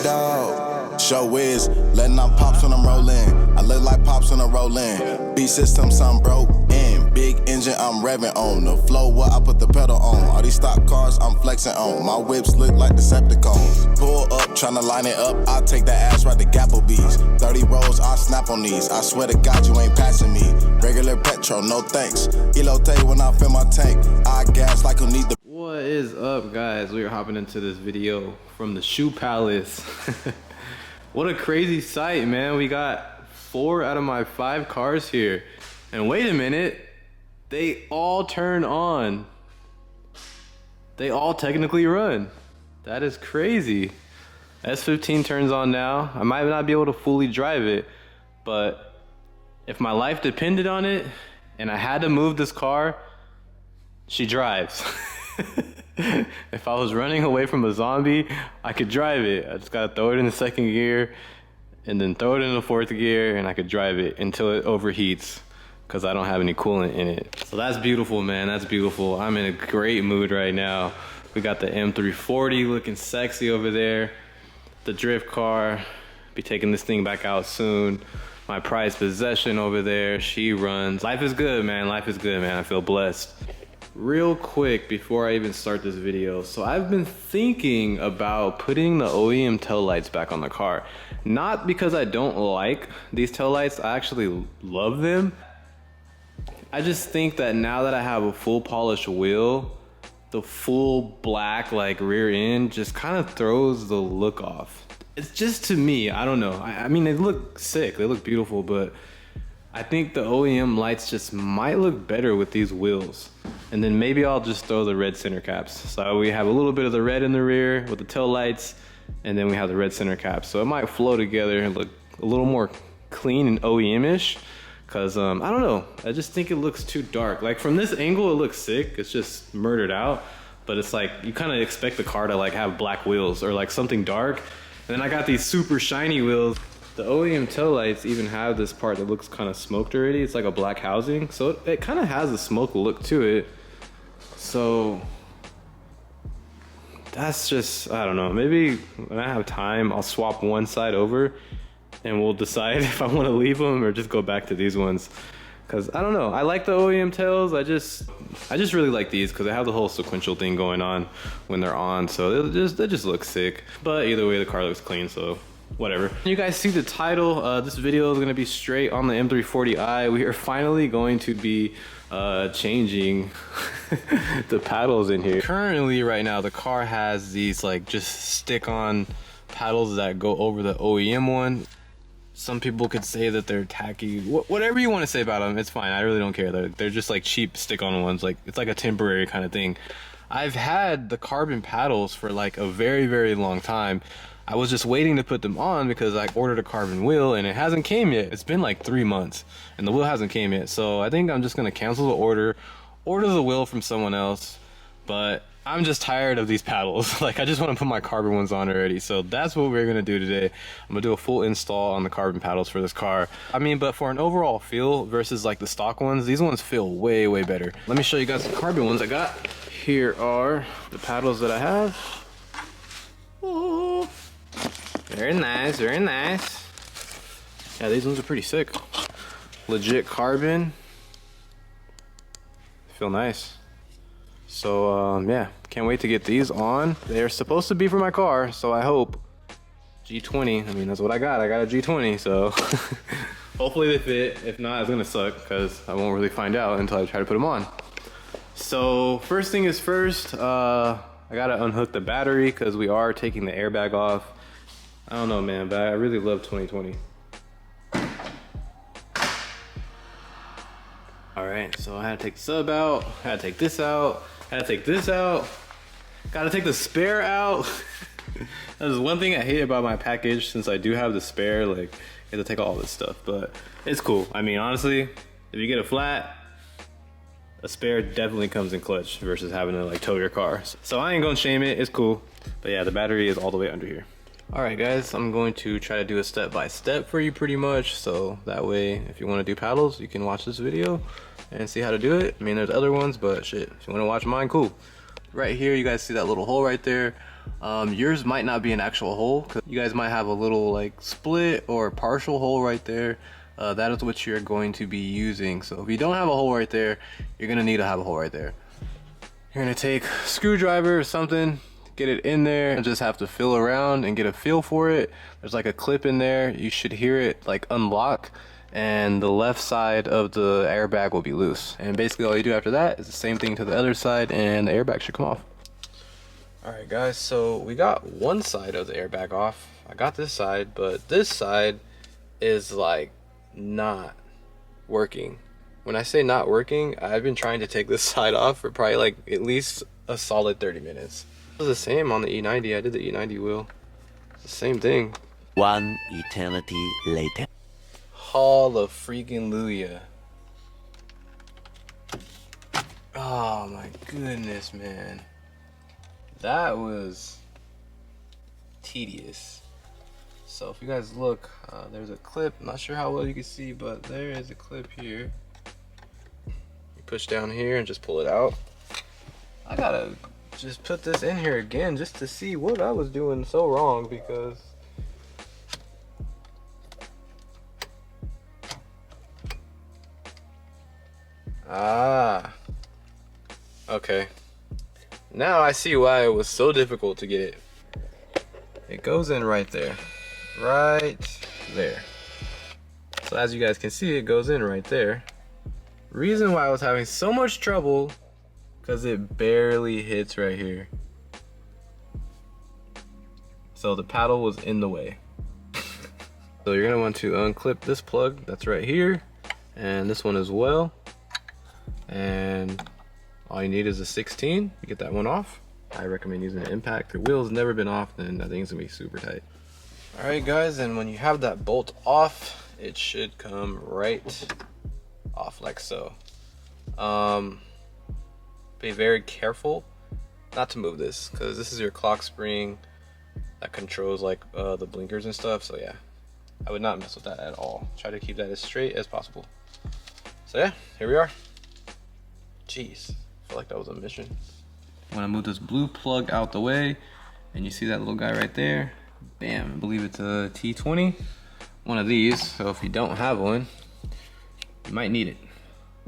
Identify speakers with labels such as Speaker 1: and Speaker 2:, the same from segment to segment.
Speaker 1: dog. Show is letting out pops when I'm rolling. I look like pops when I roll in. B system, something broke in. Big engine, I'm revving on. The flow, what I put the pedal on. All these stock cars, I'm flexing on. My whips look like Decepticons. Pull up, tryna line it up. I take that ass right to Gapplebee's. 30 rolls, I snap on these. I swear to God, you ain't passing me. Regular petrol, no thanks. Elote when I fill my tank. I gas like who need the.
Speaker 2: What is up, guys? We are hopping into this video from the Shoe Palace. What a crazy sight, man. We got 4 out of my 5 cars here. And wait a minute, they all turn on. They all technically run. That is crazy. S15 turns on now. I might not be able to fully drive it, but if my life depended on it and I had to move this car, she drives. If I was running away from a zombie, I could drive it. I just gotta throw it in the 2nd gear and then throw it in the 4th gear, and I could drive it until it overheats because I don't have any coolant in it. So that's beautiful, man. That's beautiful. I'm in a great mood right now. We got the M340 looking sexy over there. The drift car. Be taking this thing back out soon. My prized possession over there. She runs. Life is good, man. Life is good, man. I feel blessed. Real quick before I even start this video, so I've been thinking about putting the OEM tail lights back on the car. Not because I don't like these tail lights, I actually love them. I just think that now that I have a full polished wheel, the full black like rear end just kind of throws the look off. It's just, to me, I don't know. I mean, they look sick, they look beautiful, but I think the OEM lights just might look better with these wheels. And then maybe I'll just throw the red center caps. So we have a little bit of the red in the rear with the tail lights, and then we have the red center caps. So it might flow together and look a little more clean and OEM-ish. Cause I don't know, I just think it looks too dark. Like from this angle, it looks sick. It's just murdered out. But it's like, you kind of expect the car to like have black wheels or like something dark. And then I got these super shiny wheels. The OEM tail lights even have this part that looks kind of smoked already. It's like a black housing. So it kind of has a smoke look to it. So that's just, I don't know. Maybe when I have time, I'll swap one side over and we'll decide if I want to leave them or just go back to these ones. Cause I don't know, I like the OEM tails. I just really like these because they have the whole sequential thing going on when they're on. So they just look sick. But either way, the car looks clean, so whatever. You guys see the title. This video is gonna be straight on the M340i. We are finally going to be changing the paddles in here. Currently, right now, the car has these like just stick-on paddles that go over the OEM one. Some people could say that they're tacky. Whatever you want to say about them, it's fine. I really don't care. They're just like cheap stick-on ones. Like it's like a temporary kind of thing. I've had the carbon paddles for like a very, very long time. I was just waiting to put them on because I ordered a carbon wheel and it hasn't came yet. It's been like 3 months and the wheel hasn't came yet. So I think I'm just gonna cancel the order the wheel from someone else. But I'm just tired of these paddles. Like I just want to put my carbon ones on already. So that's what we're gonna do today. I'm gonna do a full install on the carbon paddles for this car. I mean, but for an overall feel versus like the stock ones, these ones feel way, way better. Let me show you guys the carbon ones I got. Here are the paddles that I have. Oh. Very nice, very nice. Yeah, these ones are pretty sick. Legit carbon. Feel nice. So yeah, can't wait to get these on. They're supposed to be for my car, so I hope. G20, I mean, that's what I got. I got a G20, so hopefully they fit. If not, it's gonna suck because I won't really find out until I try to put them on. So first thing is first, I gotta unhook the battery because we are taking the airbag off. I don't know, man, but I really love 2020. All right, so I had to take the sub out, I had to take this out, I had to take this out, gotta take the spare out. That is one thing I hate about my package, since I do have the spare, like, you have to take all this stuff, but it's cool. I mean, honestly, if you get a flat, a spare definitely comes in clutch versus having to like tow your car. So I ain't gonna shame it, it's cool. But yeah, the battery is all the way under here. Alright guys, I'm going to try to do a step-by-step for you pretty much, so that way if you want to do paddles, you can watch this video and see how to do it. I mean, there's other ones, but shit, if you want to watch mine, cool. Right here, you guys see that little hole right there? Yours might not be an actual hole, 'cause you guys might have a little like split or partial hole right there. That is what you're going to be using. So if you don't have a hole right there, you're gonna need to have a hole right there. You're gonna take a screwdriver or something, get it in there, and just have to feel around and get a feel for it. There's like a clip in there. You should hear it like unlock, and the left side of the airbag will be loose. And basically all you do after that is the same thing to the other side, and the airbag should come off. All right guys, so we got one side of the airbag off. I got this side, but this side is like not working. When I say not working, I've been trying to take this side off for probably like at least a solid 30 minutes. It was the same on the E90. I did the E90 wheel. It's the same thing.
Speaker 3: One eternity later.
Speaker 2: Hall of freaking Luya. Oh my goodness, man. That was tedious. So if you guys look, there's a clip. I'm not sure how well you can see, but there is a clip here. You push down here and just pull it out. I gotta just put this in here again just to see what I was doing so wrong, because okay. Now I see why it was so difficult to get it. It goes in right there. Right there. So as you guys can see, it goes in right there. Reason why I was having so much trouble, because it barely hits right here. So the paddle was in the way. So you're gonna want to unclip this plug that's right here, and this one as well. And all you need is a 16 to get that one off. I recommend using an impact. If your wheel's never been off, then that thing's gonna be super tight. All right guys, and when you have that bolt off, it should come right off like so. Be very careful not to move this, because this is your clock spring that controls like the blinkers and stuff. So yeah, I would not mess with that at all. Try to keep that as straight as possible. So yeah, here we are. Jeez, I feel like that was a mission. When I move this blue plug out the way, and you see that little guy right there, bam, I believe it's a T20, one of these. So if you don't have one, you might need it.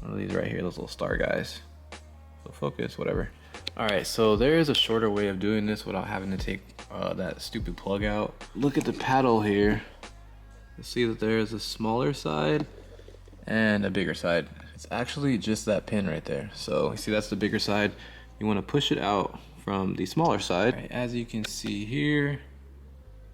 Speaker 2: One of these right here, those little star guys. So focus, whatever. All right, so there is a shorter way of doing this without having to take that stupid plug out. Look at the paddle here. You see that there is a smaller side and a bigger side. It's actually just that pin right there. So you see that's the bigger side. You want to push it out from the smaller side. Right, as you can see here,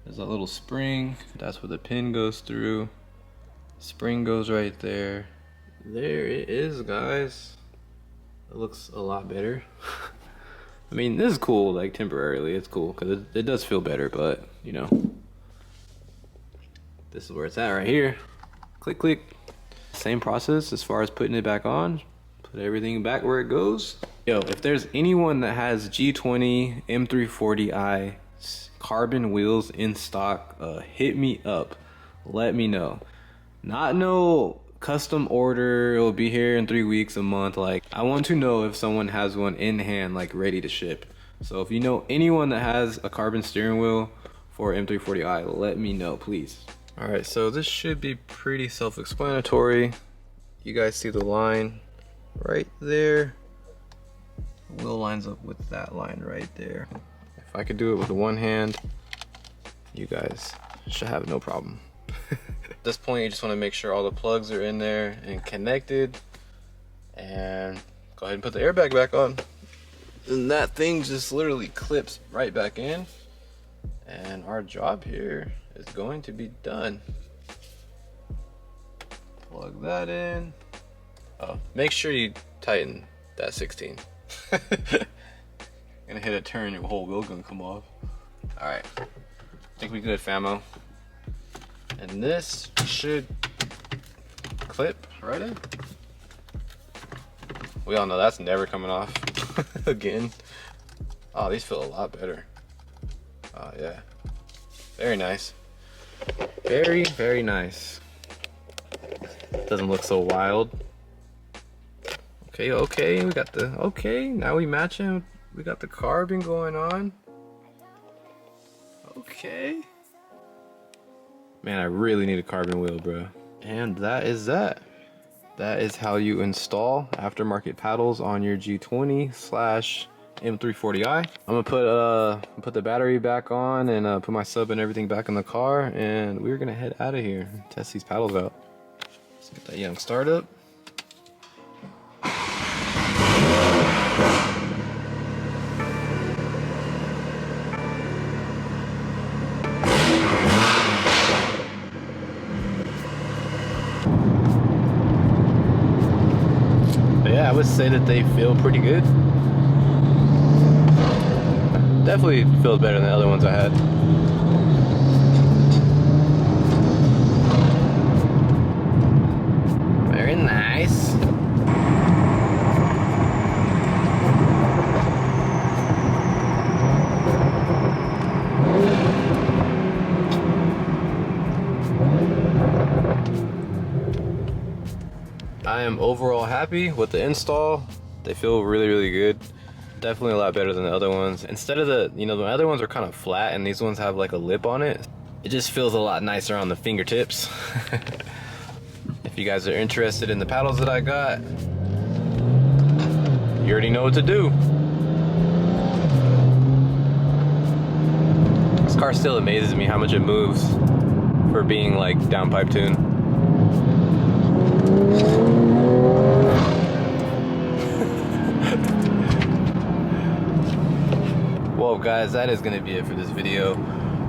Speaker 2: there's a little spring. That's where the pin goes through. Spring goes right there. There it is, guys. It looks a lot better. I mean, this is cool, like temporarily. It's cool because it does feel better, but you know, this is where it's at right here. Click, click. Same process as far as putting it back on. Put everything back where it goes. Yo, if there's anyone that has G20 M340i carbon wheels in stock, hit me up. Let me know. Not no custom order, it'll be here in 3 weeks, a month. Like, I want to know if someone has one in hand, like ready to ship. So if you know anyone that has a carbon steering wheel for M340i, let me know, please. All right, so this should be pretty self-explanatory. You guys see the line right there. The wheel lines up with that line right there. If I could do it with one hand, you guys should have no problem. At this point, you just want to make sure all the plugs are in there and connected, and go ahead and put the airbag back on. And that thing just literally clips right back in, and our job here is going to be done. Plug that in. Oh, make sure you tighten that 16. Gonna hit a turn, your whole wheel gonna come off. All right, I think we good, famo. And this should clip right in. We all know that's never coming off again. Oh, these feel a lot better. Oh yeah, very nice. Very, very nice. Doesn't look so wild. Okay, we got the, okay, now we matching. We got the carbon going on. Okay. Man, I really need a carbon wheel, bro. And that is that. That is how you install aftermarket paddles on your G20/M340i. I'm gonna put the battery back on and put my sub and everything back in the car, and we're gonna head out of here and test these paddles out. Let's get that young start up. Yeah, I would say that they feel pretty good. Definitely feels better than the other ones I had. Very nice. I am overall happy with the install. They feel really, really good. Definitely a lot better than the other ones. Instead of the other ones are kind of flat and these ones have like a lip on it. It just feels a lot nicer on the fingertips. If you guys are interested in the paddles that I got, you already know what to do. This car still amazes me how much it moves for being like downpipe tune. Well guys, that is gonna be it for this video.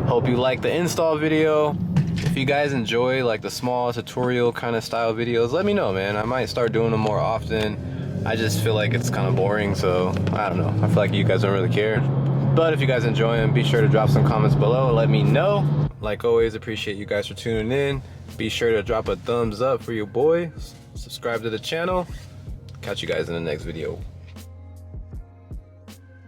Speaker 2: Hope you liked the install video. If you guys enjoy like the small tutorial kind of style videos, let me know, man. I might start doing them more often. I just feel like it's kind of boring, so I don't know. I feel like you guys don't really care. But if you guys enjoy them, be sure to drop some comments below and let me know. Like always, appreciate you guys for tuning in. Be sure to drop a thumbs up for your boy. Subscribe to the channel. Catch you guys in the next video.